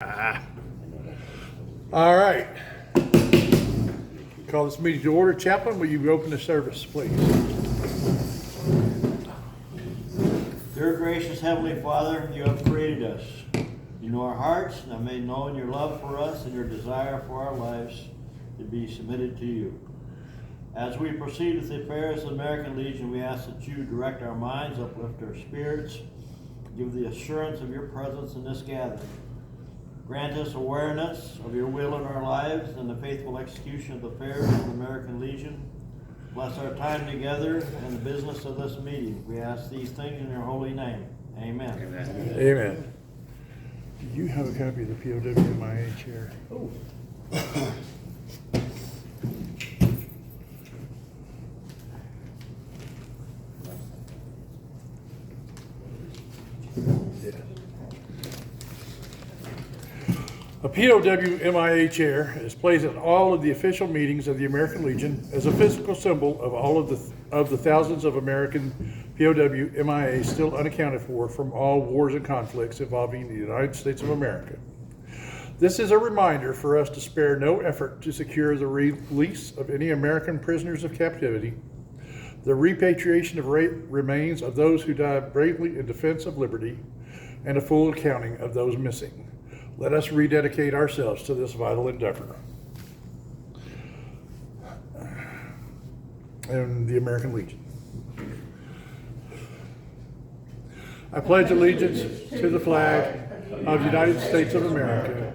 All right. Call this meeting to order. Chaplain, will you open the service, please? Dear gracious Heavenly Father, you have created us. You know our hearts and have made known your love for us and your desire for our lives to be submitted to you. As we proceed with the affairs of the American Legion, we ask that you direct our minds, uplift our spirits, give the assurance of your presence in this gathering. Grant us awareness of your will in our lives and the faithful execution of the affairs of the American Legion. Bless our time together and the business of this meeting. We ask these things in your holy name. Amen. Amen. Amen. Do you have a copy of the POWMIA chair? Oh. Yes. A POWMIA chair is placed at all of the official meetings of the American Legion as a physical symbol of all of the thousands of American POWMIA still unaccounted for from all wars and conflicts involving the United States of America. This is a reminder for us to spare no effort to secure the release of any American prisoners of captivity, the repatriation of remains of those who died bravely in defense of liberty, and a full accounting of those missing. Let us rededicate ourselves to this vital endeavor. And the American Legion. I pledge allegiance to the flag of the United States of America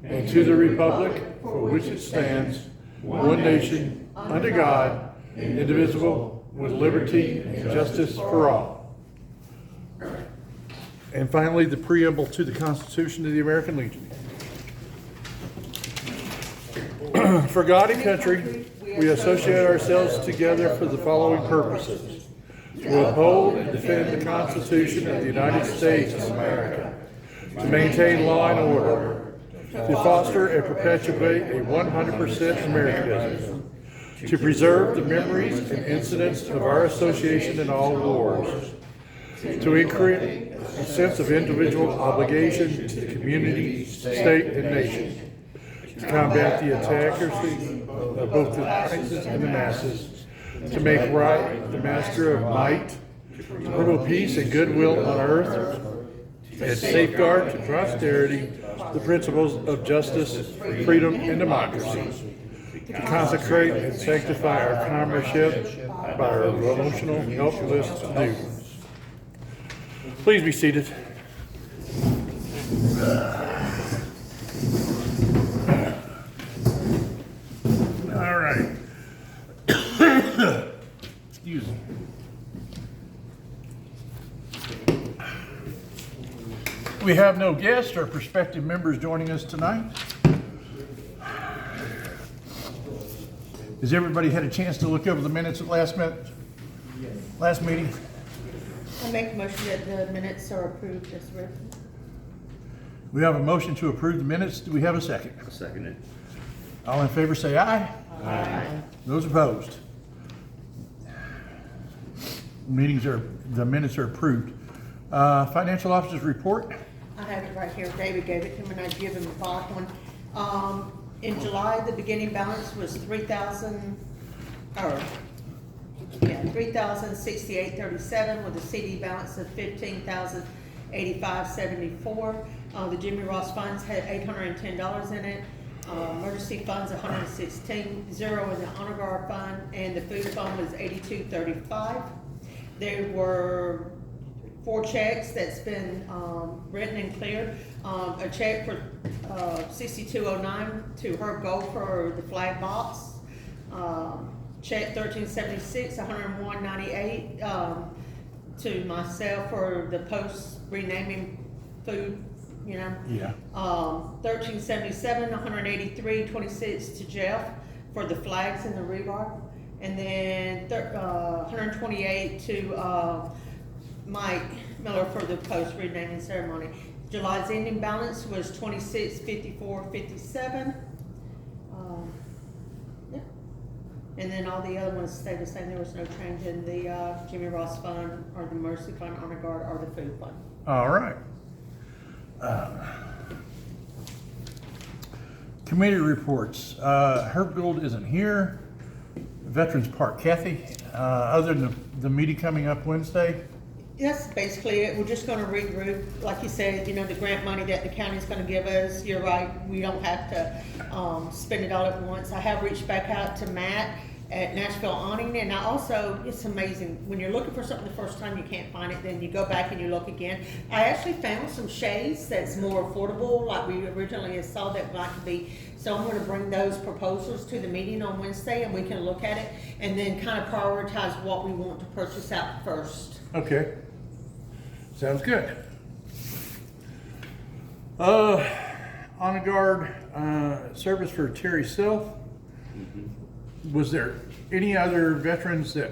and to the republic for which it stands, one nation, under God, indivisible, with liberty and justice for all. And finally, the preamble to the Constitution of the American Legion. For God and country, we associate ourselves together for the following purposes: to uphold and defend the Constitution of the United States of America, to maintain law and order, to foster and perpetuate a 100% Americanism, to preserve the memories and incidents of our association in all wars, to increase a sense of individual obligation to the community, state, and nation, to combat the autocracy of both the princes and the masses, to make right the master of might, to promote peace and goodwill on earth, and safeguard to posterity the principles of justice, freedom, and democracy, to consecrate and sanctify our comradeship by our emotional helpless duties. Please be seated. All right. Excuse me. We have no guests or prospective members joining us tonight. Has everybody had a chance to look over the minutes of last meeting? I make a motion that the minutes are approved as written. We have a motion to approve the minutes. Do we have a second? I'll second it. All in favor say aye. Aye. Those opposed? The minutes are approved. Financial officer's report. I have it right here. David gave it to me and I give him a bond one. In July, the beginning balance was $3,068.37 with a CD balance of $15,085.74. The Jimmy Ross funds had $810 in it. Emergency funds $116, zero in the honor guard fund, and the food fund was $82.35. There were 4 checks that's been written and cleared. A check for $62.09 to Herb Gold for the flag box. Check $1376, $101.98 to myself for the post renaming food, you know. Yeah. $1377, $183.26 to Jeff for the flags and the rebar, and then $128 to Mike Miller for the post renaming ceremony. July's ending balance was $2654.57. Yeah. And then all the other ones stayed the same. There was no change in the Jimmy Ross fund or the Mercy fund, honor guard, or the food fund. All right. Committee reports. Herb Gould isn't here. Veterans Park, Kathy, other than the meeting coming up Wednesday? That's basically it. We're just gonna regroup, like you said, you know, the grant money that the county's gonna give us. You're right, we don't have to, spend it all at once. I have reached back out to Matt at Nashville Awning, and I also, it's amazing, when you're looking for something the first time, you can't find it, then you go back and you look again. I actually found some shades that's more affordable, like we originally saw that might be. So I'm gonna bring those proposals to the meeting on Wednesday, and we can look at it, and then kind of prioritize what we want to purchase out first. Okay. Sounds good. Honor Guard, service for Terry Self. Was there any other veterans that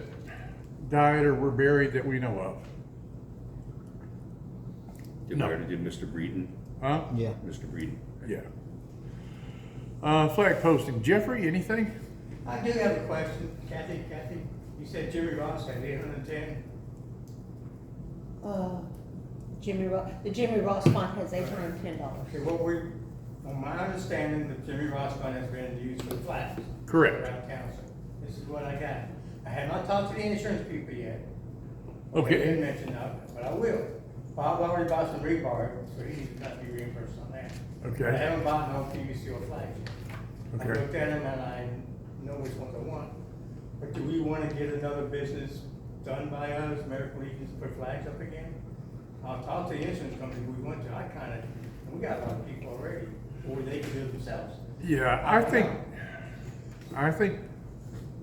died or were buried that we know of? Did we already do Mr. Breeden? Huh? Yeah. Mr. Breeden. Yeah. Flag posting, Jeffrey, anything? I do have a question, Kathy, you said Jimmy Ross had 810. The Jimmy Ross Fund has $810. Okay, from my understanding, the Jimmy Ross Fund has been used for flags. Correct. Around council. This is what I got. I have not talked to the insurance people yet. Okay. They didn't mention that, but I will. Bob already bought some rebar, so he needs to be reimbursed on that. Okay. But I haven't bought no PVC or flags. I Okay. looked at them and I know which ones I want. But do we want to get another business done by us, American Legion, to put flags up again? I'll talk to the insurance company we went to. We got a lot of people already, or they can do it themselves. Yeah, I think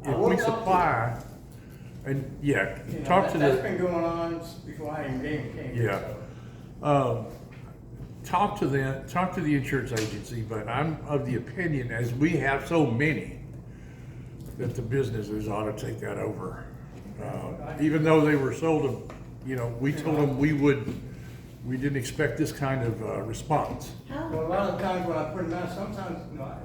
if we supply, and yeah, You know, talk to That's the, been going on before I even came here. Yeah. so. talk to the insurance agency, but I'm of the opinion, as we have so many, that the businesses ought to take that over. Even though they were sold, we told them we didn't expect this kind of response. Well, a lot of times when I put them out, sometimes,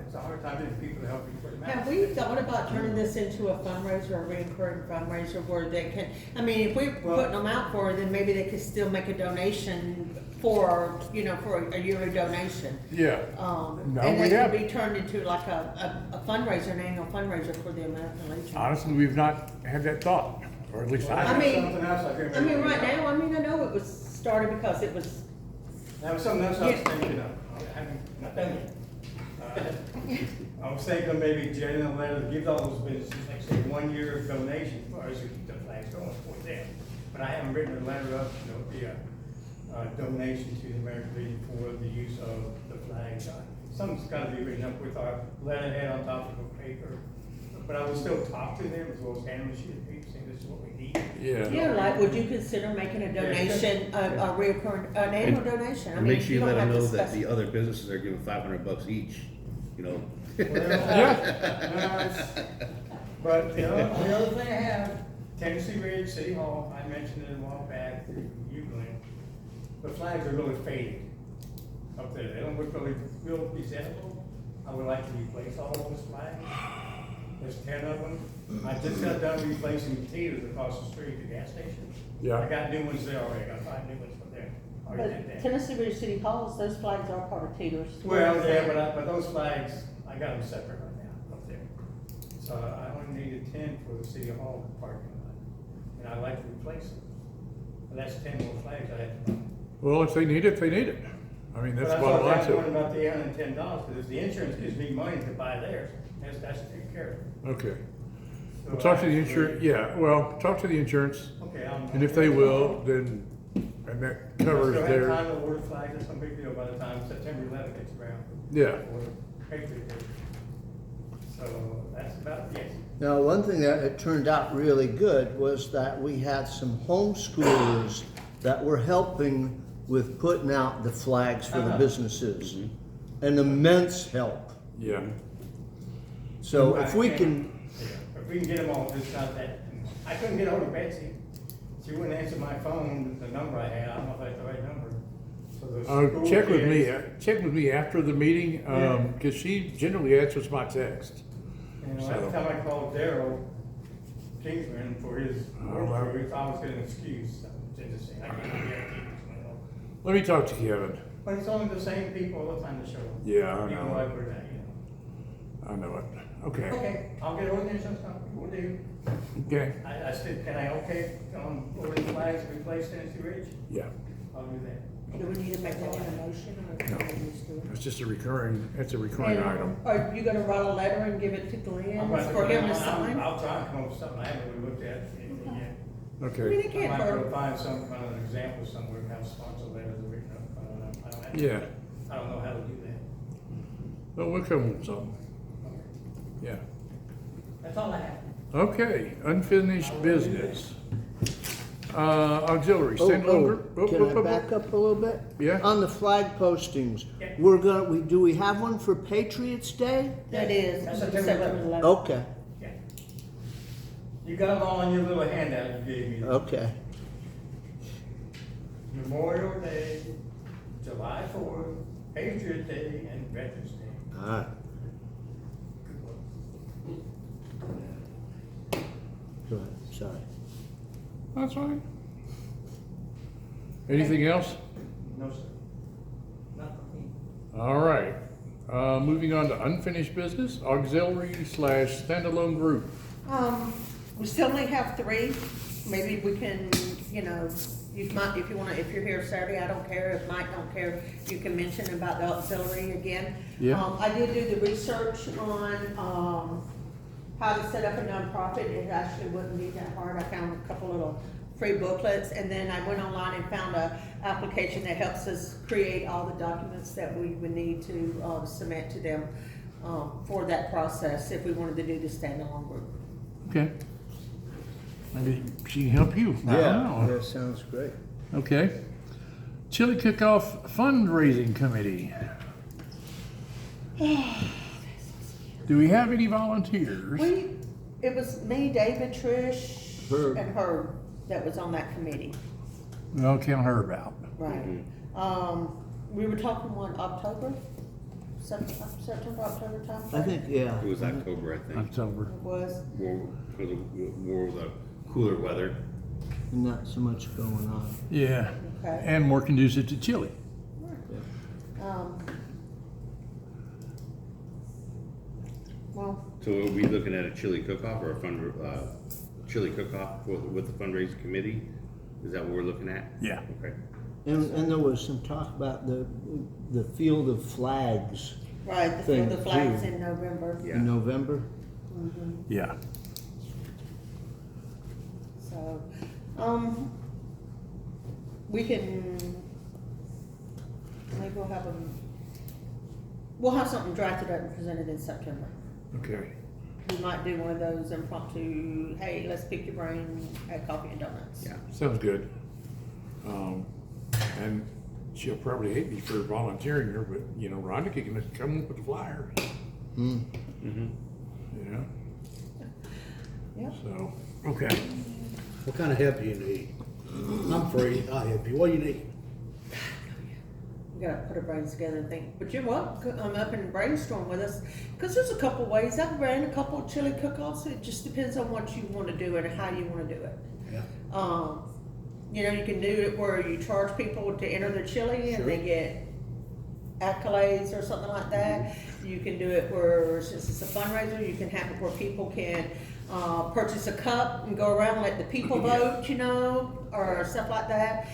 it's a hard time getting people to help me put them out. Have we thought about turning this into a fundraiser, a recurring fundraiser where they can, if we're putting them out for, then maybe they could still make a donation for a yearly donation. Yeah. And we they could haven't. be turned into like a fundraiser, an annual fundraiser for the American Legion. Honestly, we've not had that thought, or at least Well, I I haven't. mean- something else I couldn't remember. Right now, I know it was started because it was, That was something else I was thinking of. I haven't, not done yet. I was thinking of maybe getting a letter that gives all those businesses, like say, 1 year of donation, or as you keep the flags going for them. But I haven't written a letter up, donation to the American Legion for the use of the flags. Something's gotta be written up with our letterhead on top of the paper. But I will still talk to them as well as hand them a sheet of paper, saying this is what we need. Yeah. like, would you consider making a donation, a reoccurring, an annual donation? I And mean, make sure you don't let them have to know that spec- the other businesses are giving $500 each, Well, Yeah. But the other thing I have, Tennessee Ridge City Hall, I mentioned it a while back, you, Glenn. The flags are really faded up there. They don't look real presentable. I would like to replace all those flags. There's 10 of them. I just got done replacing potatoes across the street at the gas station. Yeah. I got new ones there already. I got 5 new ones from there. Already did But that. Tennessee Ridge City Halls, those flags are part of Teeter's. Well, yeah, but those flags, I got them separate right now up there. So I only needed 10 for the city hall parking lot, and I'd like to replace them. But that's 10 more flags I had to buy. Well, if they need it, they need it. I mean, that's But what I I like was to. wondering about the $810, because if the insurance gives me money to buy theirs, that's taken care of. Okay. So Well, talk to the I- insurance, yeah, well, talk to the insurance, Okay, and if they will, then, and that covers I still have their, time to order flags, that's no big deal by the time September 11th gets around. yeah. Or patriot day. So that's about it, yes. Now, one thing that it turned out really good was that we had some homeschoolers that were helping with putting out the flags for the businesses. An immense help. Yeah. So if we can, Yeah, if we can get them all, just not that, I couldn't get hold of Betsy. She wouldn't answer my phone, the number I had, I don't know if that's the right number. So the school Check with me, kids, check with me after the meeting, Yeah. because she generally answers my text. last time I called Daryl Kingsman for his work, wow. I was getting an excuse, to just say, I can't guarantee this. Let me talk to Kevin. But it's only the same people all the time to show up. Yeah, I People know. like we're that, I know it. Okay, Okay, I'll get ordinance and stuff, we'll do. okay, I said, can I okay, order the flags to replace Tennessee Ridge? yeah. I'll do that. Do we need to make that in a motion or? No. can we just do it? It's just a recurring item. Are you gonna write a letter and give it to Glenn I'm gonna- for him to sign? I'll try and come up with something I haven't really looked at yet. I mean, Okay, it I can't might be able to hurt. find some kind of example somewhere, how sponsor letters are written up, I don't know. I don't have- yeah. I don't know how to do that. Well, we'll come up with something. Okay. Yeah. That's all I have. Okay, unfinished business. Auxiliary, Oh, standalone group. Oh, can I back up a little bit? Yeah. On the flag postings, Yeah. do we have one for Patriots Day? That is, That's September September 11th. Okay, Yeah. You got them all in your little handout you gave me. okay. Memorial Day, July 4th, Patriot Day, and Veterans Day. All right, go ahead, sorry. That's fine. Anything else? No, sir. Not for me. All right. Moving on to unfinished business, auxiliary / standalone group. We still only have 3. Maybe we can, you know, you might, if you wanna, if you're here Saturday, I don't care. If Mike don't care, you can mention about the auxiliary again. Yeah. I did do the research on, how to set up a nonprofit. It actually wouldn't be that hard. I found a couple little free booklets, and then I went online and found a application that helps us create all the documents that we would need to, submit to them, for that process, if we wanted to do the standalone group. Okay. Maybe she can help you. I don't Yeah, know. that sounds great. Okay. Chili Cook-Off Fundraising Committee. Do we have any volunteers? It was me, David, Trish, Herb. and Herb that was on that committee, I'll count her out. right? We were talking October? September, October time? I think, yeah. It was October, I think. October. It was, More of the cooler weather. Not so much going on. Yeah. okay. And more conducive to chili. Well, So are we looking at a chili cook-off or a chili cook-off with the fundraising committee? Is that what we're looking at? Yeah. Okay. And there was some talk about the Field of Flags right, the Thing, Field of Flags too. in November, Yeah. in November. Yeah. so, we can, maybe we'll have something drafted up and presented in September. Okay. We might do one of those impromptu, hey, let's pick your brain at Coffee and Donuts. Yeah. Sounds good. And she'll probably hate me for volunteering her, but you know, Rhonda can come up with the flyer. Mm-hmm. You know. Yep. So okay. What kind of help do you need? I'm free, I'll help you. What do you need? We gotta put our brains together and think, but you're welcome, come up and brainstorm with us, cause there's a couple ways. I've ran a couple of chili cook-offs. It just depends on what you wanna do and how you wanna do it. Yeah. You know, you can do it where you charge people to enter their chili and they get accolades or something like that. You can do it where, since it's a fundraiser, you can have it where people can, purchase a cup and go around and let the people vote, you know, or stuff like that.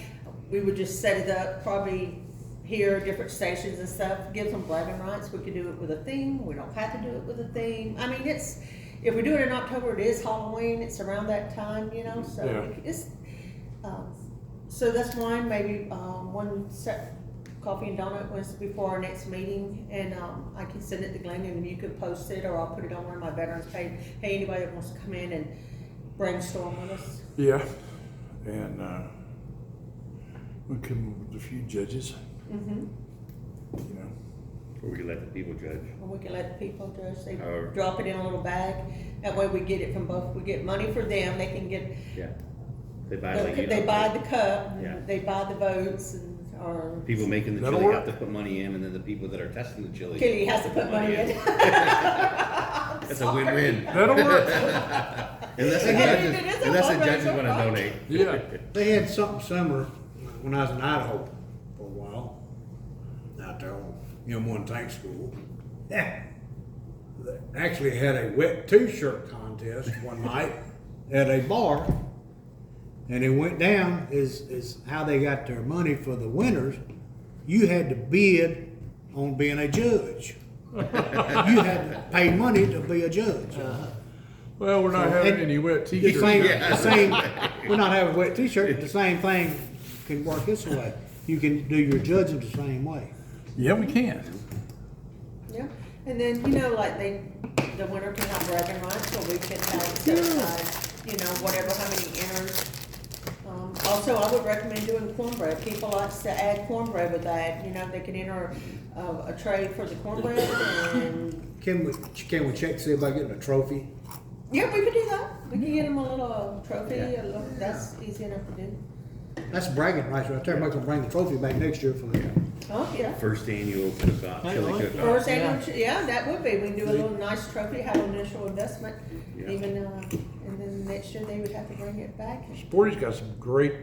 We would just set it up probably here, different stations and stuff, gives them bragging rights. We could do it with a theme. We don't have to do it with a theme. I mean, if we do it in October, it is Halloween. It's around that time, you know, so Yeah. so that's one, maybe, one set coffee and donut was before our next meeting, and, I can send it to Glenn and you could post it, or I'll put it on one of my veterans page. Hey, anybody that wants to come in and brainstorm with us. Yeah. And we'll come up with a few judges. Mm-hmm. You know. Or we can let the people judge. Or we can let the people judge, they Or- drop it in a little bag, that way we get it from both, we get money for them, they can get, Yeah. They buy like, you they know, buy the cup, Yeah. and they buy the votes, and, or people making the That'll chili work. have to put money in, and then the people that are testing the chili. Kitty has to put money in. That's a win-win. That'll work. Unless the It judges, is a unless the fundraiser, judges wanna right? donate. Yeah. They had something similar when I was in Idaho for a while. Out there on M1 Tank School. Yeah. actually had a wet t-shirt contest one night at a bar. And it went down is how they got their money for the winners. You had to bid on being a judge. You had to pay money to be a judge. Well, we're not having any wet The t-shirts. same, we're not having a wet t-shirt, the same thing can work this way. You can do your judging the same way. Yeah, we can. Yeah, and then, you know, like the winner can have bragging rights, so we can have set aside, you know, whatever, how many enters. Also, I would recommend doing cornbread. People like to add cornbread with that, you know, they can enter a tray for the cornbread and, Can we check to see about getting a trophy? yeah, we could do that. We can get them a little trophy, that's easy enough to do. That's bragging rights right there. Everybody's gonna bring the trophy back next year for the. Oh, yeah. First annual cook-off, chili cook-off. First annual, yeah, that would be, we can do a little nice trophy, have an initial investment, Yeah. even, and then next year they would have to bring it back. Sporty's got some great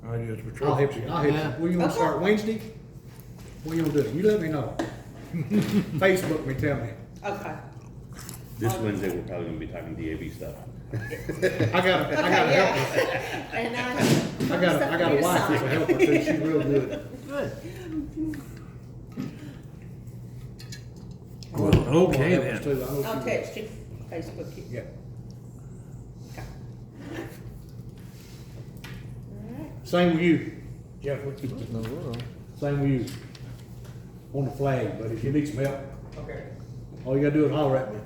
ideas for I'll help trophies. you. I'll help you. When you wanna start Wednesday? When you gonna do it? You let me know. Facebook me, tell me. Okay. This Wednesday, we're probably gonna be talking DAB stuff. I got a Okay, helper. yeah. And, I got a wife who's a helper too. She's real good. Good. Well, okay Helpers, then. too. I know I'll she- text you, Facebook you. Yeah. Okay. Alright. Same with you, Jeff. No, we're on. Same with you. On the flag, but if you need some help, Okay. all you gotta do is holler at me.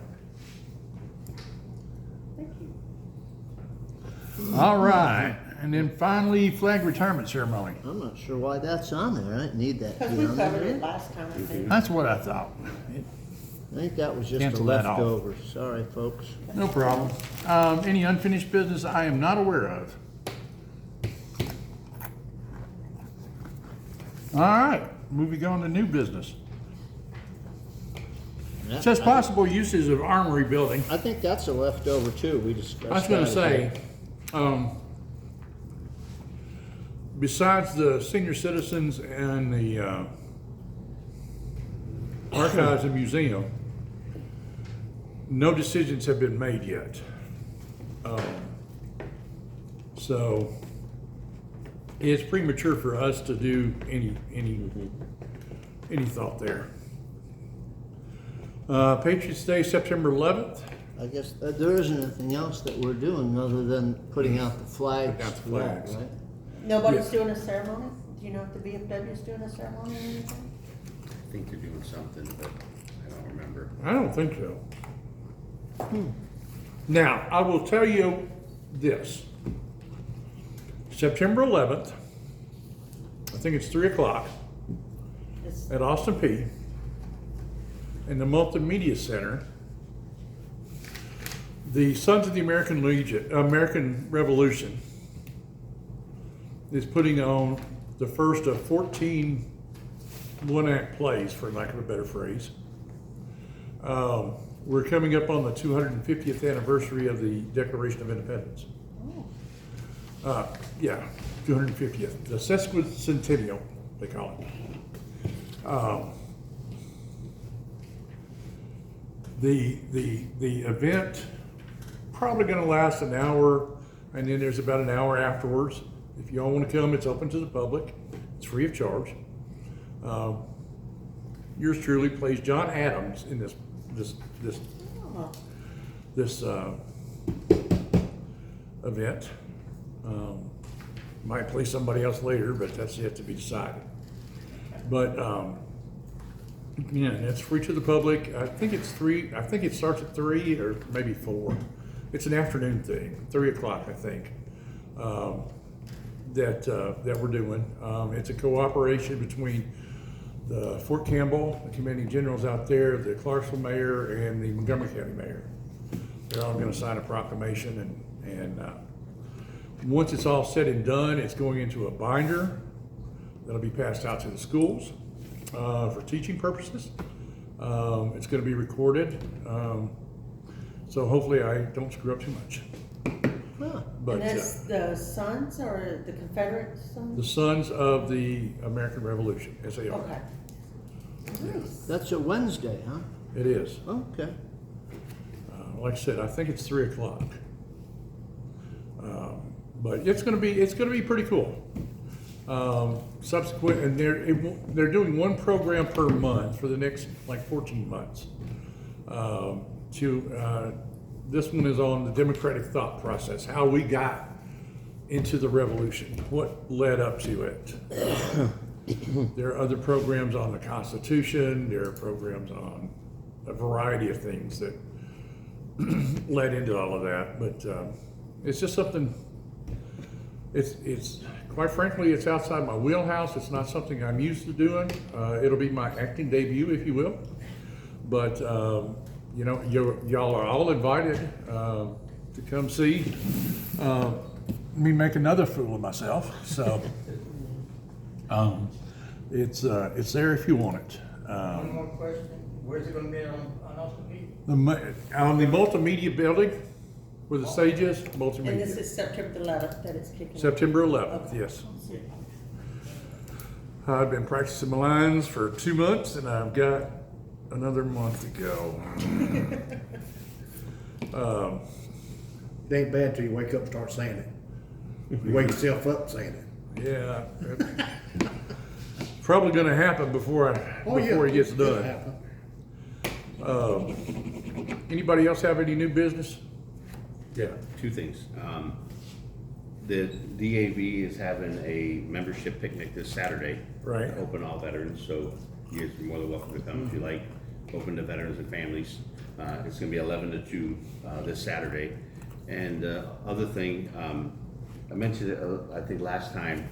Thank you. All right, and then finally, flag retirement ceremony. I'm not sure why that's on there. I didn't need that to Because be we on covered it there. last time, I think. That's what I thought. I think that was just a Cancel that off. leftover. Sorry, folks. No problem. Any unfinished business I am not aware of? All right, moving on to new business. Yeah, It says possible uses of Armory building. I think that's a leftover too. We discussed. I was gonna that say, again. besides the senior citizens and the archives and museum, no decisions have been made yet. So it's premature for us to do any thought there. Patriots Day, September 11th. I guess there isn't anything else that we're doing other than putting out the flags. Putting out the for that, flags. right? Nobody's Yeah. doing a ceremony? Do you know if the VFW is doing a ceremony or anything? I think they're doing something, but I don't remember. I don't think so. Now, I will tell you this. September 11th, I think it's 3 o'clock It's- at Austin P in the Multimedia Center. The Sons of the American Legion, American Revolution is putting on the first of 14 one-act plays, for lack of a better phrase. We're coming up on the 250th anniversary of the Declaration of Independence. Yeah, 250th, the sesquicentennial, they call it. The event probably going to last an hour, and then there's about an hour afterwards. If you all want to come, it's open to the public. It's free of charge. Yours truly plays John Adams in this event. Might play somebody else later, but that's yet to be decided. But yeah, and it's free to the public. I think it's 3. I think it starts at 3 or maybe 4. It's an afternoon thing, 3 o'clock, I think. That we're doing. It's a cooperation between the Fort Campbell, the commanding generals out there, the Clarksville mayor, and the Montgomery County mayor. They're all going to sign a proclamation, and once it's all said and done, it's going into a binder that'll be passed out to the schools for teaching purposes. It's going to be recorded, so hopefully I don't screw up too much. Huh. But And that's the Sons or the Confederate the Sons? Sons of the American Revolution, SAR. Okay. Nice. That's a Wednesday, huh? It is. Okay. Like I said, I think it's 3 o'clock. But it's gonna be pretty cool. Subsequent, and they're doing one program per month for the next like 14 months. This one is on the democratic thought process, how we got into the revolution, what led up to it. There are other programs on the Constitution, there are programs on a variety of things that led into all of that, but it's just something, it's quite frankly, it's outside my wheelhouse. It's not something I'm used to doing. It'll be my acting debut, if you will. But, you know, y'all are all invited to come see me make another fool of myself. So it's there if you want it. One more question, where's it gonna be on Austin Peak? On the multimedia building where the stage is, And this multimedia. is September 11th that it's kicking off. September 11th, yes. I've been practicing my lines for 2 months and I've got another month to go. It ain't bad till you wake up and start saying it. You wake yourself up saying it. Yeah. Probably gonna happen before it gets It'll done. happen. Anybody else have any new business? Yeah. Two things. The DAV is having a membership picnic this Saturday. Right. Open all veterans, so you guys are more than welcome to come if you like. Open to veterans and families. It's gonna be 11 to 2 this Saturday. And other thing, I mentioned it, I think last time,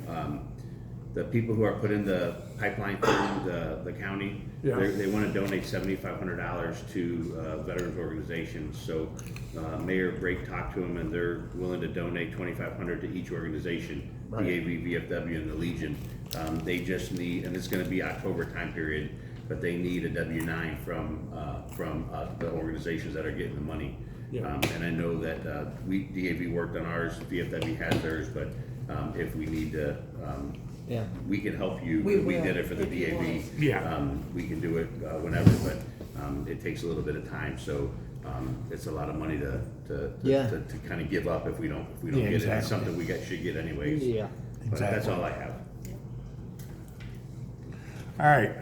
the people who are putting the pipeline through the county, Yeah. they want to donate $7,500 to veterans organizations. So Mayor Brake talked to them, and they're willing to donate $2,500 to each organization, Right. DAV, VFW, and the Legion. They just need, and it's going to be October time period, but they need a W-9 from the organizations that are getting the money. Yeah. And I know that DAV worked on ours, VFW has theirs, but if we need to, Yeah. we can help you. We We will, did it for the if you DAV. want. Yeah. We can do it whenever, but it takes a little bit of time, so it's a lot of money to Yeah. kind of give up if we don't Yeah, get it. It's exactly. something we should get anyways. Yeah. But that's Exactly. all I have. All right,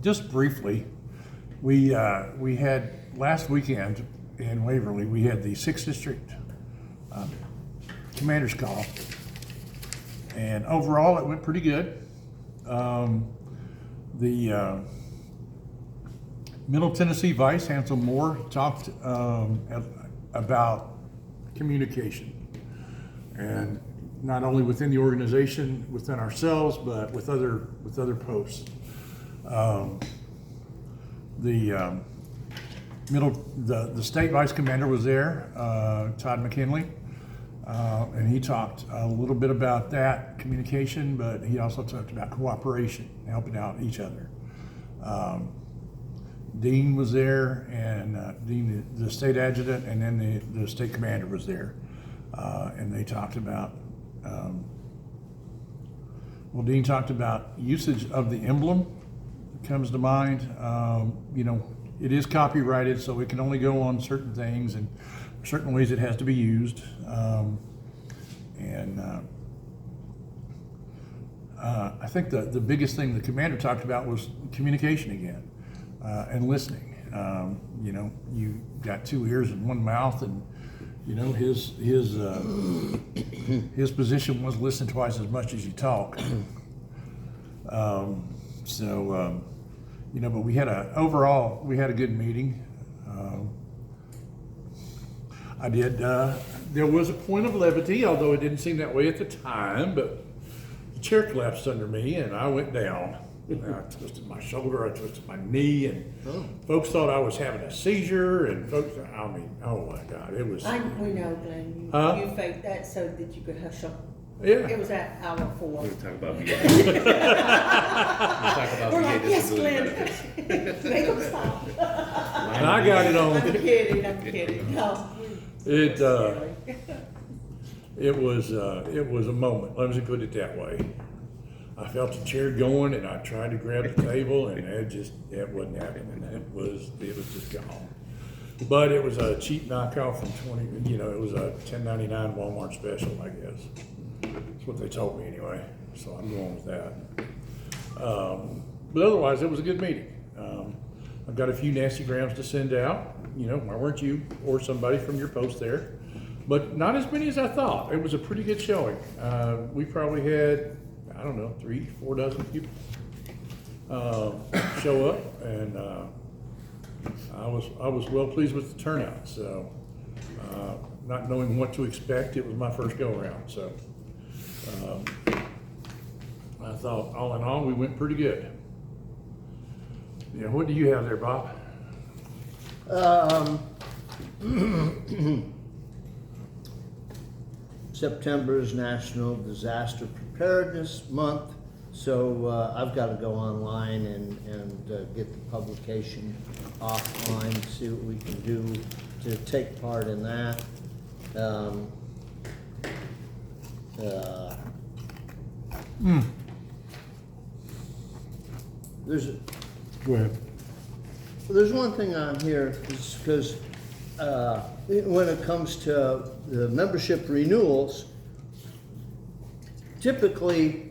just briefly, we had last weekend in Waverly, we had the 6th District Commander's Call. And overall, it went pretty good. The Middle Tennessee Vice, Hansel Moore, talked about communication. And not only within the organization, within ourselves, but with other posts. The state vice commander was there, Todd McKinley, and he talked a little bit about that communication, but he also talked about cooperation, helping out each other. Dean was there, and Dean, the state adjutant, and then the state commander was there, and they talked about. Well, Dean talked about usage of the emblem. Comes to mind. You know, it is copyrighted, so it can only go on certain things and certain ways it has to be used. I think the biggest thing the commander talked about was communication again and listening. You know, you got 2 ears and 1 mouth, and you know his position was listen twice as much as you talk. You know, but we had a good meeting. There was a point of levity, although it didn't seem that way at the time, but the chair collapsed under me and I went down. I twisted my shoulder, I twisted my knee, and folks thought I was having a seizure, and folks, I mean, oh my God, it was, We know, Glenn, Huh? you faked that so that you could hush up. yeah. It was at hour 4. We'll talk about VA. We'll talk about We're VA like, yes, disability Glenn. benefits. Make them stop. And I got it I'm on, kidding, no. it was a moment, let me put it that way. I felt the chair going and I tried to grab the table and it wasn't happening. It was the gone. But it was a cheap knockoff from it was a $10.99 Walmart special, I guess. That's what they told me anyway, so I'm going with that. But otherwise, it was a good meeting. I've got a few nasty grams to send out, why weren't you or somebody from your post there? But not as many as I thought. It was a pretty good showing. We probably had, 3-4 dozen people show up, and I was well pleased with the turnout. So, not knowing what to expect, it was my first go around. So, I thought all in all we went pretty good. What do you have there, Bob? September is National Disaster Preparedness Month, so I've got to go online and get the publication offline, see what we can do to take part in that. Go ahead. There's one thing on here, because when it comes to the membership renewals, typically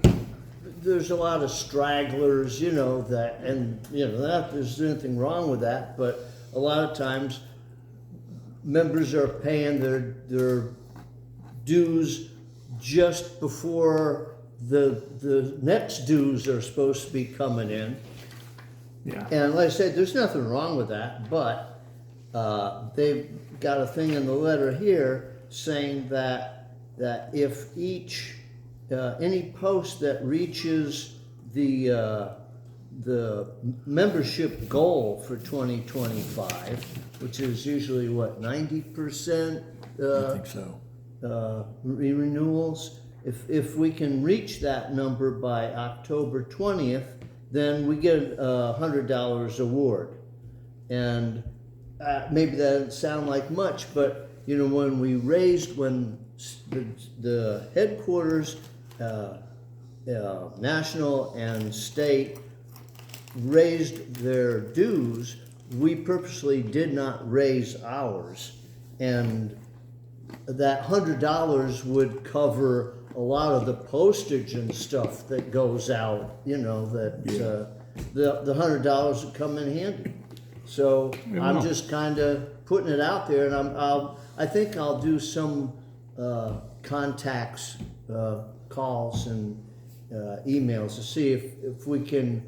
there's a lot of stragglers, that, and not there's anything wrong with that, but a lot of times members are paying their dues just before the next dues are supposed to be coming in. Yeah. And like I said, there's nothing wrong with that, but they've got a thing in the letter here saying that if any post that reaches the membership goal for 2025, which is usually 90%. I think so. Renewals. If we can reach that number by October 20th, then we get a $100 award. And maybe that doesn't sound like much, but when the headquarters, national and state, raised their dues, we purposely did not raise ours. And that $100 would cover a lot of the postage and stuff that goes out, the $100 would come in handy. So I'm just kind of putting it out there, and I think I'll do some contacts, calls and emails to see if we can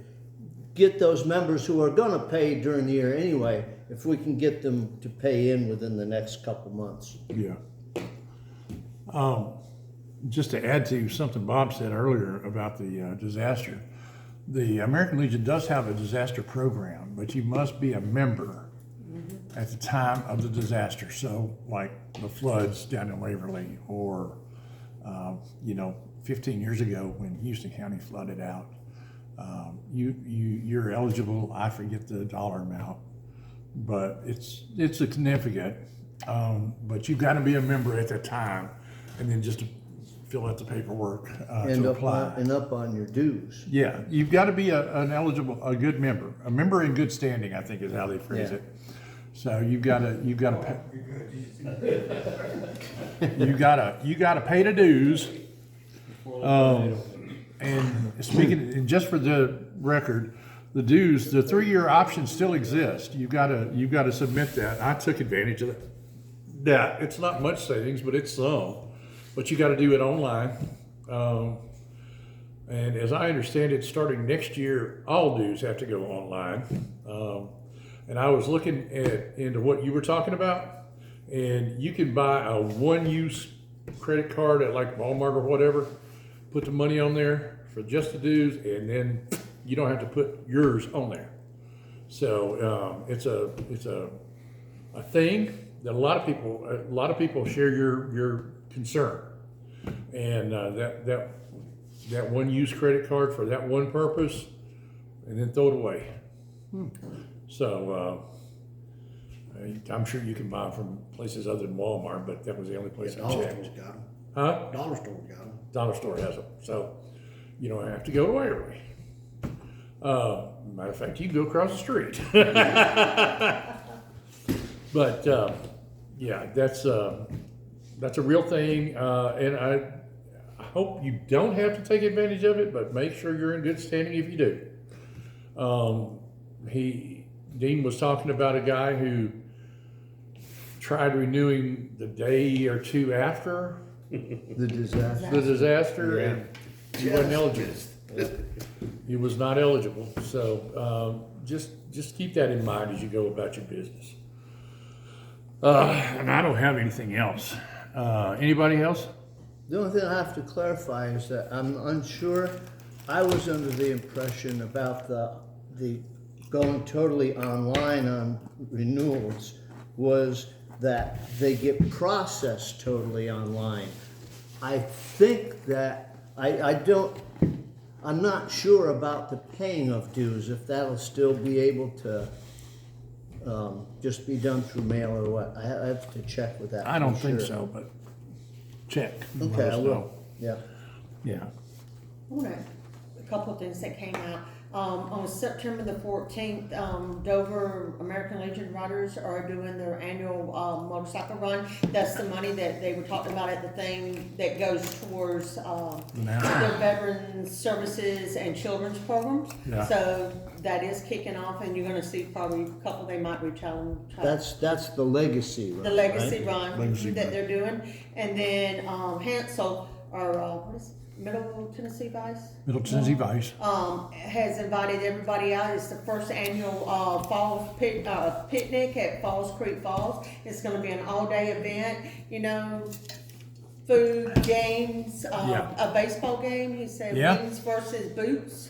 get those members who are going to pay during the year anyway, if we can get them to pay in within the next couple months. Yeah. Just to add to something Bob said earlier about the disaster, the American Legion does have a disaster program, but you must be a member at the time of the disaster. So, like the floods down in Waverly, or 15 years ago when Houston County flooded out, you're eligible. I forget the dollar amount, but it's significant. But you've got to be a member at that time, and then just to fill out the paperwork to apply. And up on your dues. Yeah, you've got to be a good member, a member in good standing, I think is how they phrase Yeah. it. So you got to pay the dues. And speaking, just for the record, the dues, the 3-year option still exists. You've got to submit that. I took advantage of that. It's not much savings, but it's some. But you got to do it online. And as I understand it, starting next year, all dues have to go online. And I was looking into what you were talking about, and you can buy a one-use credit card at like Walmart or whatever, put the money on there for just the dues, and then you don't have to put yours on there. So it's a thing that a lot of people share your concern, and that one-use credit card for that one purpose, and then throw it away. So I'm sure you can buy them from places other than Walmart, but that was the only place I Dollar checked. Store's got them. Huh? Dollar Store got them. Dollar Store has them, so you don't have to go to Waverly. Matter of fact, you can go across the street. But, yeah, that's a real thing, and I hope you don't have to take advantage of it, but make sure you're in good standing if you do. Dean was talking about a guy who tried renewing the day or two after The disaster. the disaster, and he wasn't eligible. He was not eligible, so, just keep that in mind as you go about your business. And I don't have anything else. Anybody else? The only thing I have to clarify is that I'm unsure. I was under the impression about the going totally online on renewals was that they get processed totally online. I think that, I'm not sure about the paying of dues, if that'll still be able to just be done through mail or what. I have to check with that. I don't for think sure. so, but check. and let Okay, us I know. will, yeah. Yeah. A couple of things that came out. On September the 14th, Dover American Legion Riders are doing their annual motorcycle run. That's the money that they were talking about at the thing that goes towards their veterans services and children's programs. Yeah. So that is kicking off, and you're gonna see probably a couple they might reach out and try. That's the legacy run, The legacy right? run Legacy that run. they're doing. And then Hansel, or what is it? Middle Tennessee Vice? Middle Tennessee Vice. Has invited everybody out. It's the first annual fall picnic at Falls Creek Falls. It's going to be an all-day event. You know, food, games, Yeah. a baseball game. He said Yeah. Wings versus Boots,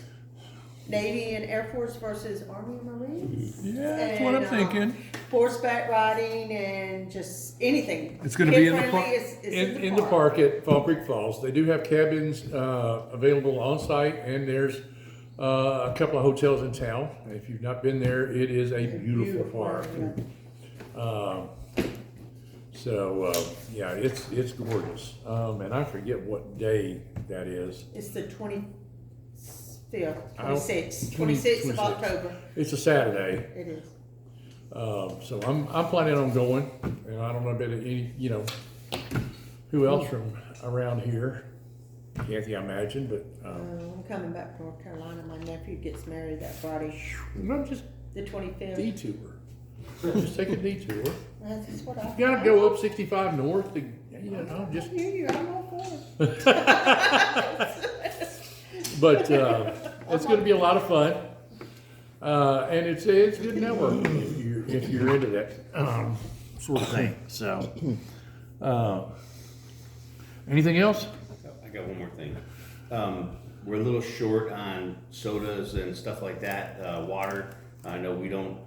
Navy and Air Force versus Army and Marines. Yeah, that's what I'm And, thinking. Horseback riding and just anything. It's gonna be in the Kid-friendly, park, it's in the park at Fall Creek Falls. They do have cabins, available on site, and there's, a couple of hotels in town. If you've not been there, it is a beautiful park. Yeah, it's gorgeous. And I forget what day that is. It's the 25th, I don't- 26th, 20 26th of 26th. October. It's a Saturday. It is. So I'm planning on going, and I don't know about any, who else from around here. Kathy, I imagine, but, I'm coming back from North Carolina. My nephew gets married that Friday, I'm just the 25th. detour. Just take a detour. That's what I. You gotta go up 65 north to, just, I'm all for it. but, it's gonna be a lot of fun. And it's good networking if you're into that, sort of thing, so. Anything else? I got one more thing. We're a little short on sodas and stuff like that, water. I know we don't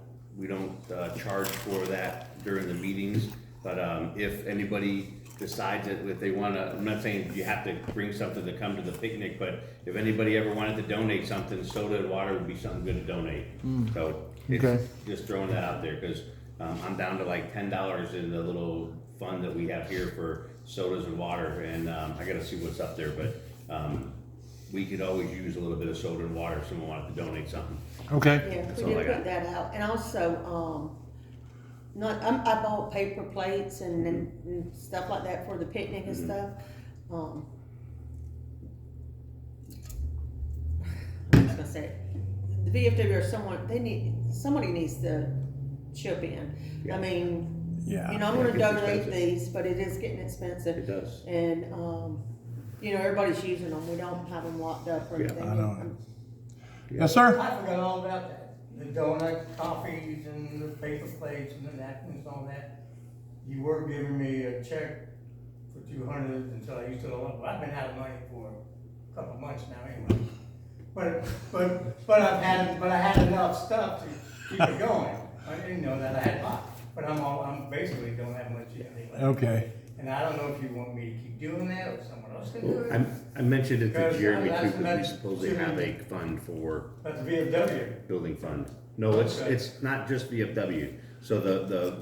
charge for that during the meetings, but, if anybody decides that if they wanna, I'm not saying you have to bring something to come to the picnic, but if anybody ever wanted to donate something, soda and water would be something good to donate. So, Okay. it's just throwing that out there, cause, I'm down to like $10 in the little fund that we have here for sodas and water, and, I gotta see what's up there, but, we could always use a little bit of soda and water if someone wanted to donate something. Okay. Yeah, That's we all I did got. put that out. And also, I bought paper plates and stuff like that for the picnic and stuff. I'm just gonna say, the VFW or somebody needs to chip in. Yeah. I mean, Yeah. I'm gonna it's donate expensive. these, but it is getting expensive. It does. And, everybody's using them. We don't have them locked up or Yeah, anything. I know. Yes, sir? I forgot all about that. The donut coffees and the paper plates and the napkins and all that. You were giving me a check for 200 until I used to, well, I've been out of money for a couple of months now anyway. But I had enough stuff to keep it going. I didn't know that I had a lot, but I'm basically don't have much left. Okay. And I don't know if you want me to keep doing that or someone else can do it. I mentioned it to Because Jeremy too, that's- because we that's- supposedly have a fund for That's VFW. building fund. No, it's Okay. not just VFW. So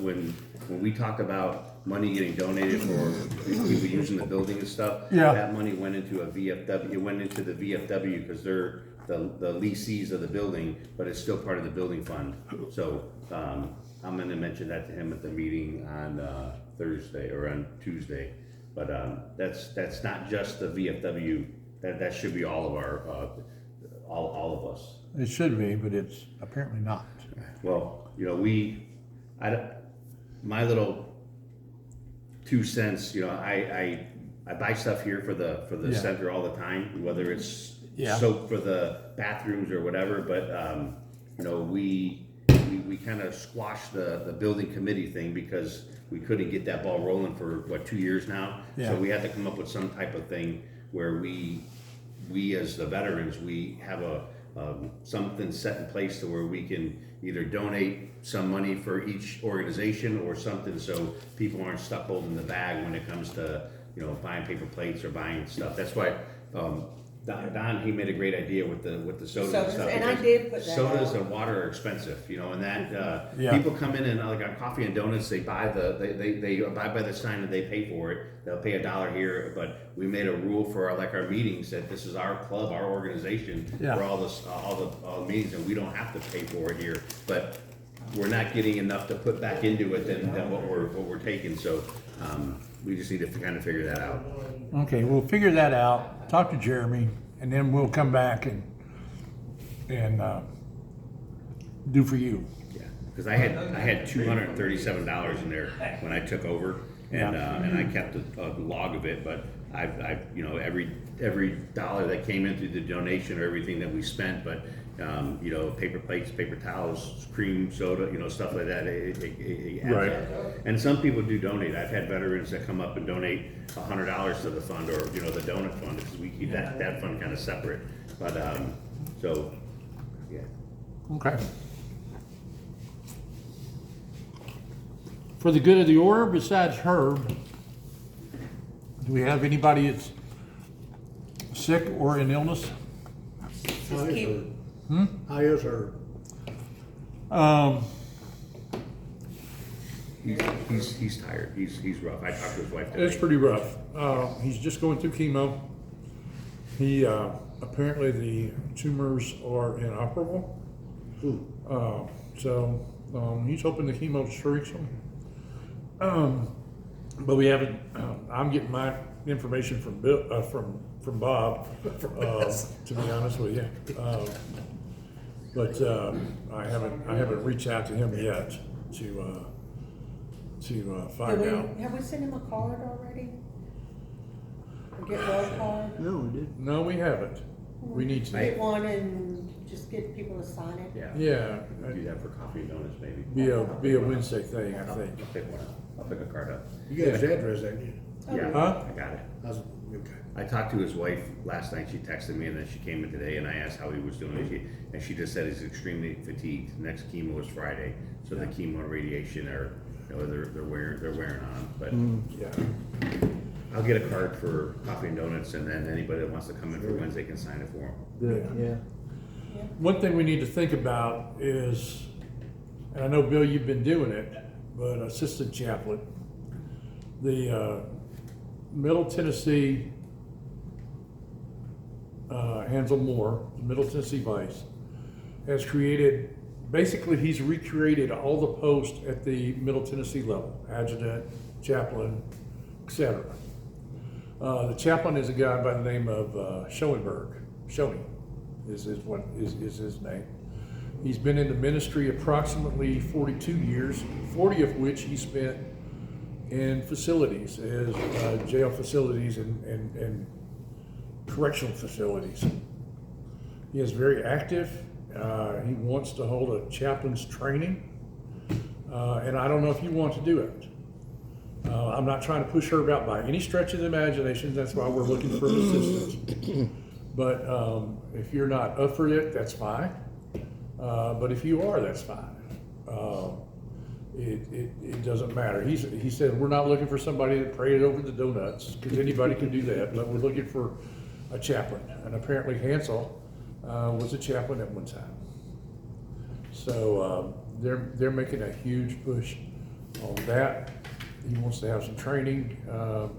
when we talk about money getting donated for people using the building and stuff, Yeah. that money went into a VFW, it went into the VFW because they're the leasees of the building, but it's still part of the building fund. So, I'm gonna mention that to him at the meeting on, Thursday or on Tuesday. But, that's not just the VFW, that should be all of our, all of us. It should be, but it's apparently not. Well, you know, my little 2 cents, you know, I buy stuff here for the Yeah. center all the time, whether it's Yeah. soap for the bathrooms or whatever, but, you know, we kind of squashed the building committee thing because we couldn't get that ball rolling for, 2 years now? Yeah. So we had to come up with some type of thing where we as the veterans, we have something set in place to where we can either donate some money for each organization or something so people aren't stuck holding the bag when it comes to, you know, buying paper plates or buying stuff. That's why, Don, he made a great idea with the sodas and Sodas, stuff. and I because did put that sodas out. and water are expensive, you know, and that, Yeah. people come in and like on coffee and donuts, they abide by the sign and they pay for it. They'll pay $1 here, but we made a rule for our meetings that this is our club, our organization, Yeah. for all the meetings, and we don't have to pay for it here. But we're not getting enough to put back into it than what we're taking, so, we just need to kind of figure that out. Okay, we'll figure that out, talk to Jeremy, and then we'll come back and do for you. Yeah, because I had $237 in there when I took over, and I kept a log of it. But I you know, every dollar that came in through the donation or everything that we spent, but you know, paper plates, paper towels, cream soda, you know, stuff like that. It adds Right. up. And some people do donate. I've had veterans that come up and donate $100 to the fund, or you know, the donut fund, because we keep that fund kind of separate. But so yeah. Okay. For the good of the order, besides Herb, do we have anybody that's sick or in illness? Just keep, How is her? He's tired. He's rough. I talked to his wife today. It's pretty rough. He's just going through chemo. He, apparently the tumors are inoperable. So, he's hoping the chemo shrinks him. But we haven't, I'm getting my information from Bill, from Bob, to be honest with you. But I haven't reached out to him yet to find out. have we sent him a card already? A get well card? No, we didn't. No, we haven't. We need to. Get one and just get people to sign it? Yeah. Yeah, I'll do that for coffee and donuts, maybe. be a Wednesday thing, I think. I'll pick one up. I'll pick a card up. You got his address, ain't you? Yeah, Huh? I got it. Okay. I talked to his wife last night. She texted me, and then she came in today, and I asked how he was doing. And she just said he's extremely fatigued. Next chemo is Friday, so the chemo and radiation are, you know, they're wearing on. But Yeah. I'll get a card for coffee and donuts, and then anybody that wants to come in for Wednesday can sign it for him. Good, yeah. One thing we need to think about is, and I know, Bill, you've been doing it, but assistant chaplain, the Middle Tennessee, Hansel Moore, the Middle Tennessee Vice, has created, basically he's recreated all the posts at the Middle Tennessee level, adjutant, chaplain, etc. The chaplain is a guy by the name of Schoenberg. Shoney is his name. He's been in the ministry approximately 42 years, 40 of which he spent in facilities, as jail facilities and correctional facilities. He is very active. He wants to hold a chaplain's training, and I don't know if you want to do it. I'm not trying to push her out by any stretch of the imagination. That's why we're looking for an assistant. But if you're not up for it, that's fine. But if you are, that's fine. It doesn't matter. He said, we're not looking for somebody that prayed over the donuts, because anybody can do that, but we're looking for a chaplain. And apparently Hansel was a chaplain at one time. So they're making a huge push on that. He wants to have some training,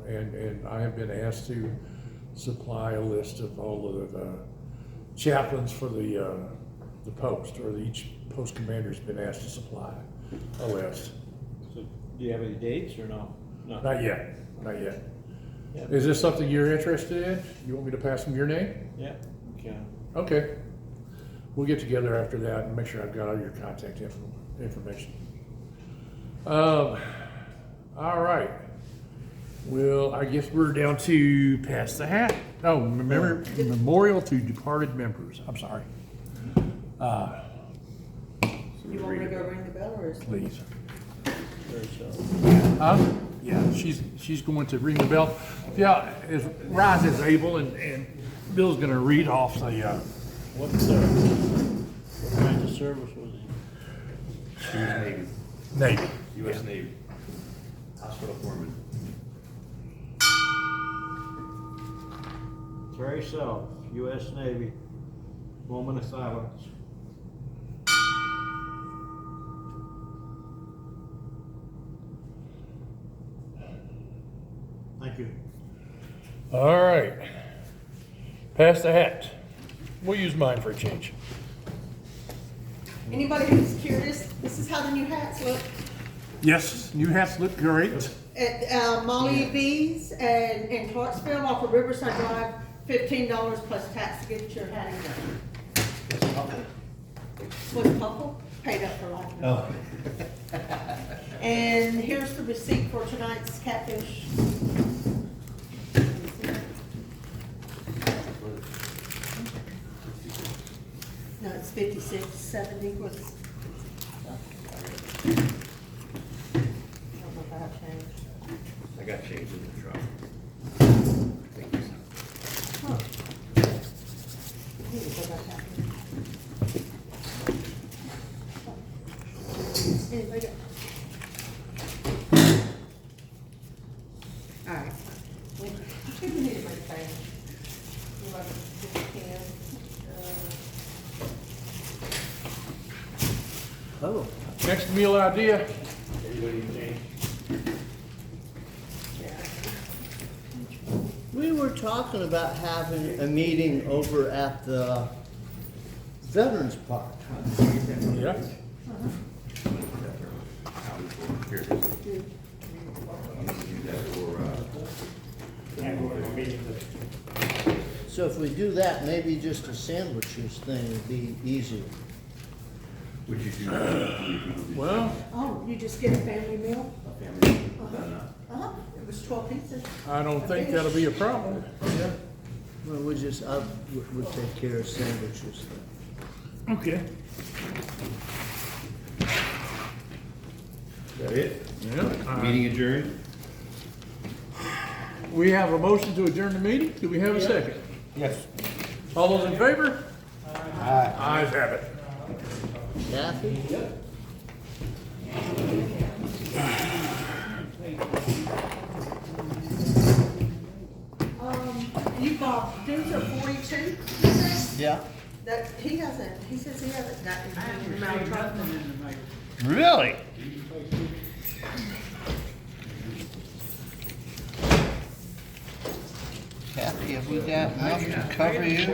and I have been asked to supply a list of all of chaplains for the post, or each post commander's been asked to supply a list. So, do you have any dates or no? No. Not yet, not yet. Yep. Is this something you're interested in? You want me to pass them your name? Yeah, okay. Okay. We'll get together after that and make sure I've got all your contact information. All right. Well, I guess we're down to pass the hat. Oh, remember, memorial to departed members. I'm sorry. You want me to go ring the bell or is? Please. Very so. Yeah, she's going to ring the bell. Yeah, as Rise is able, and Bill's gonna read off the, What kind of service was he? She was Navy, Navy. US Navy, hospital foreman. Terry Self, U.S. Navy, moment of silence. Thank you. All right. Pass the hat. We'll use mine for a change. Anybody who's curious, this is how the new hats look. Yes, new hats look great. At Molly B's and Clarksville off of Riverside Drive, $15 plus tax to get your hat in there. What's purple? Paid up for life. Oh. And here's the receipt for tonight's catfish. No, it's 56.70 was. I don't know if I have changed. I got changed in the truck. Thank you, son. Huh. I need to go back out here. Anybody got? All right. We need to make things. You want to get a can? Oh, Next meal idea. we were talking about having a meeting over at the Veterans Park. Yeah. Here it is. Use that for, So if we do that, maybe just a sandwiches thing would be easier. would you do? Well, Oh, you just get a family meal? Family? Uh-huh, it was 12 pieces. I don't think that'll be a problem. Well, we'll take care of sandwiches then. Okay. Is that it? Yeah. Meeting adjourned? We have a motion to adjourn the meeting. Do we have a second? Yes. All those in favor? Aye. Ayes have it. Kathy? You bought, these are 42, you said? Yeah. That, he says he hasn't gotten any amount of trouble. Really? Kathy, have we got enough to cover you?